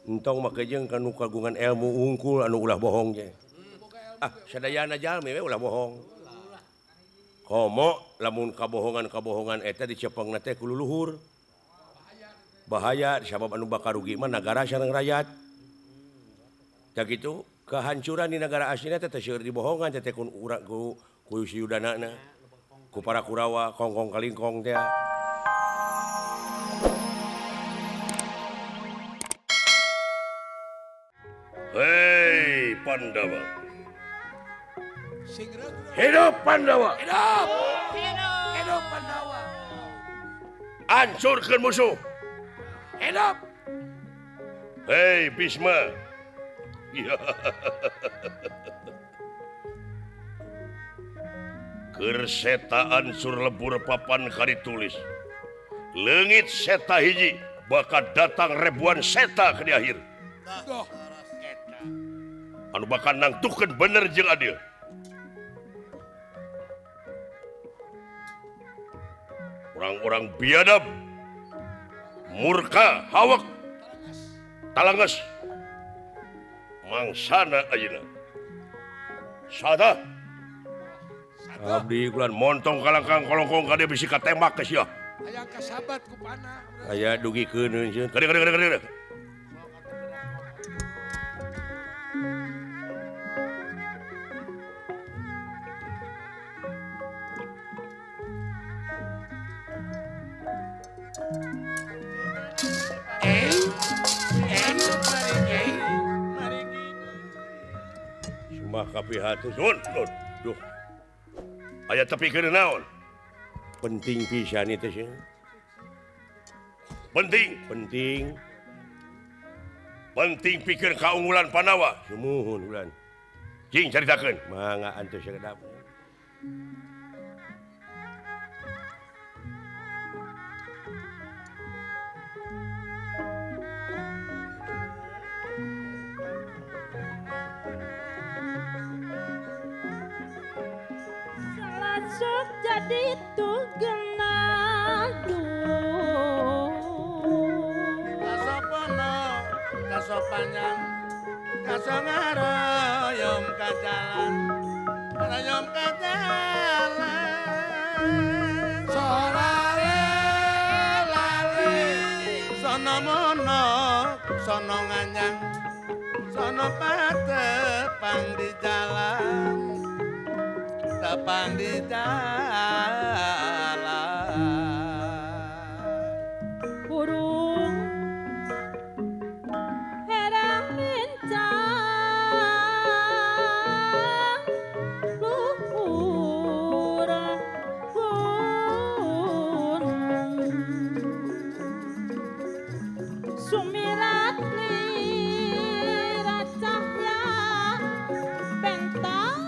entong make jeung kanu kagungan ilmu unggul anu ulah bohong je. Sadayana jalmi we ulah bohong. Komo lamun kabohongan eta dicepengna teh ku luluhur. Bahaya sabab anu bakal rugi mah nagara sareng rakyat. Da kitu kehancuran di negara aslina teh seueur dibohongan teh ku si yudanana ku para Kurawa kongkong kalingkong teh. Hei Pandawa. Hidup Pandawa. Hidup Pandawa. Hancurkeun musuh. Hidup. Hei Bhisma. Keur seta ansur lebur papan kari tulis. Leungit seta hiji bakal datang ribuan seta ke di akhir. Anu bakal nangtukeun bener jeung adil. Orang-orang biadab, murka, hawak, talanges, mangsana ayeuna. Sada. Abdi kulan montong kalangkang kolongkong kade bisi katembak ke sia. Aya kasabat ku panah. Aya dugikeun sieun. Kade. Sumpah kapihatus. Duh. Aya tepi keur naon? Penting pisan itu sih. Penting pikir kaunggulan Pandawa. Sumuhun ulan. Cing caritakeun. Mangga antu sakedap. Sok jadi tugenadu Kasopono kasopanjang kasongaroyom kajalan royom kajalan sorare lali sono mono sono nganyang sono patepang di jalan tepang di jalan burung herang rincang luhur gunung sumirat lira cahya bentang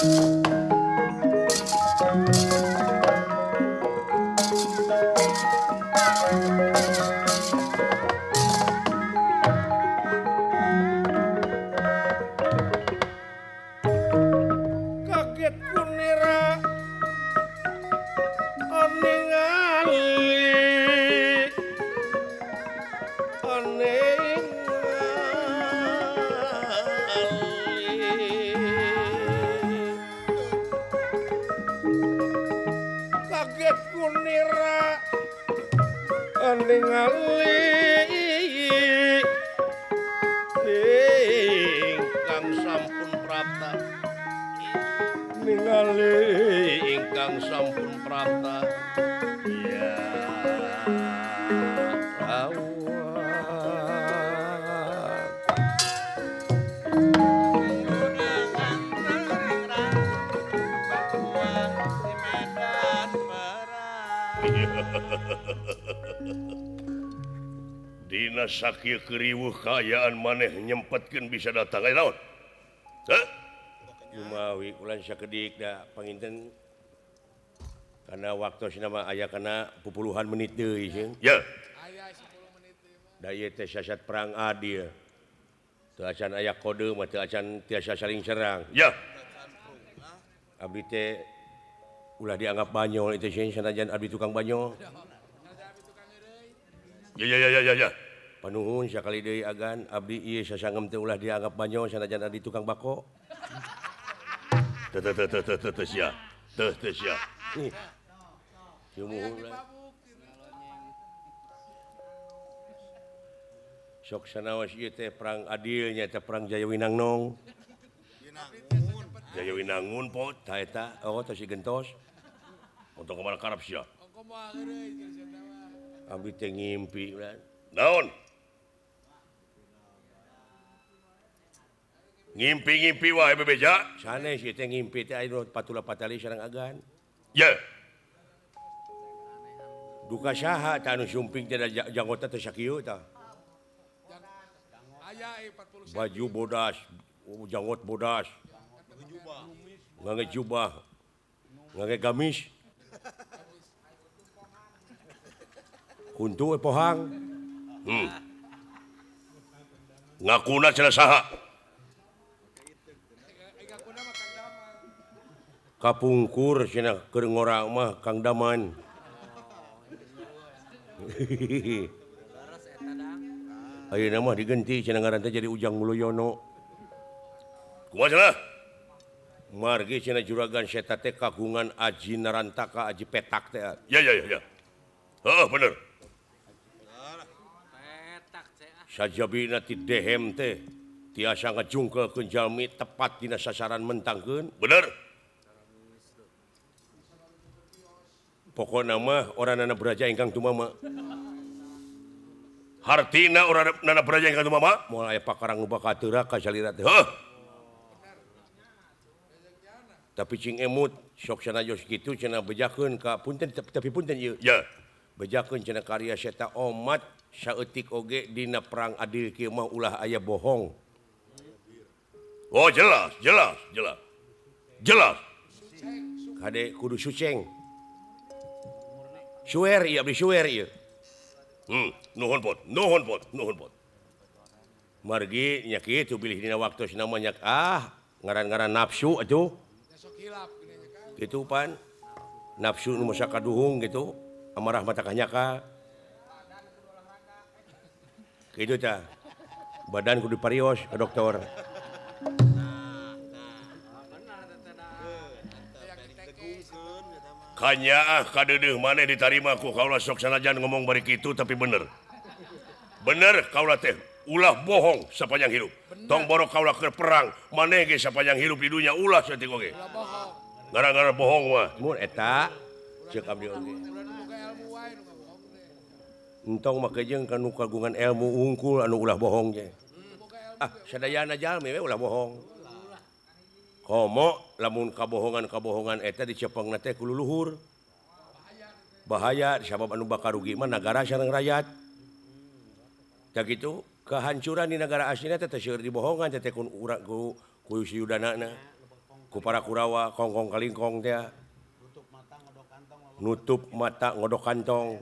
Kaget kunira ningali kaget kunira ningali ingkang sampun prapta ningali ingkang sampun prapta ya Dina sakieu keriweuh kaayaan maneh nyempetkeun bisa datang aya naon? Heh? Lumawi ulan sakedik da panginten karena waktosna mah aya kana pupuluhan menit deui sieun. Ya. Aya 10 menit deui mah. Da ieu teh sasat perang adil. Teu acan aya kode mah teu acan tiasa saling serang. Ya. Abdi teh ulah dianggap banyol itu sieun sanajan abdi tukang banyol. Ya. Panuhun sakali deui agan abdi ieu sasangem teh ulah dianggap banyol sanajan abdi tukang bako. Teu sia. Teu sia. Sok sanaos ieu teh perang adil nya teh perang Jayawinangnong. Jayawinangun pot ta eta oh tos si gentos. Untuk kemana karap sia? Abdi teh ngimpi naon? Ngimpi-ngimpi wae bebeja. Sanes ieu teh ngimpi teh aya patula patali sareng agan. Ya. Duka saha tah anu sumping teh janggota teh sakieu tah. Aya 40 baju bodas, janggot bodas. Ngangge jubah. Ngangge gamis. Kuntu pohang. Ngakuna cenah saha? Kapungkur cenah keur ngora mah Kang Daman. Ayeuna mah digenti cenah ngaran teh jadi Ujang Mulyono. Kumaha cenah? Margi cenah juragan seta teh kagungan Aji Narantaka Aji Petak teh. Ya. Heeh bener. Sajabina ti dehem teh tiasa ngajungkelkeun jalmi tepat dina sasaran mentangkeun. Bener. Pokona mah oranana beraja ingkang tumama. Hartina oranana beraja ingkang tumama. Moal aya pakarang nu bakal teurak ka salira teh. Heuh. Tapi cing emut sok sanajos kitu cenah bejakeun ka punten tapi punten ieu. Ya. Bejakeun cenah karya seta omat saeutik oge dina perang adil kieu mah ulah aya bohong. Oh jelas. Kade kudu suceng. Suwer ieu abdi suwer ieu. Nuhun pot. Margi nya kitu bilih dina waktosna mah nyak ngaran-ngaran nafsu atuh. Gitu pan. Nafsu nu masa kaduhung gitu. Amarah mata kanyaka. Kitu tah. Badan kudu parios ka dokter. Kanya kadeudeuh maneh ditarima ku kaula sok sanajan ngomong bari kitu tapi bener. Bener kaula teh ulah bohong sapanjang hirup. Tong borok kaula keur perang maneh ge sapanjang hirup di dunya ulah saeutik oge. Gara-gara bohong mah. Mun eta ceuk abdi oge. Entong mah kejeung kanu kagungan ilmu unggul anu ulah bohong ge. Sadayana jalmi we ulah bohong. Komo lamun kabohongan eta dicepengna teh ku luluhur. Bahaya sabab anu bakal rugi mah nagara sareng rakyat. Da kitu kehancuran di negara aslinya teh seueur dibohongan teh ku si yudanana. ku para Kurawa kongkong kalingkong teh nutup mata ngodok kantong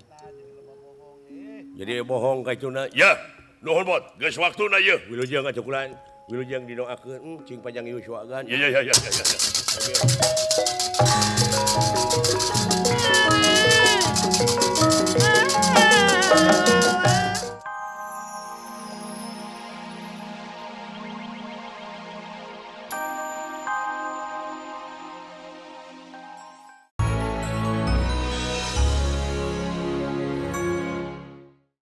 jadi bohong ka ituna ya nuhun bot geus waktuna ye wilujeng acukulan wilujeng dinoakeun cing panjang yuswagan ya Ah.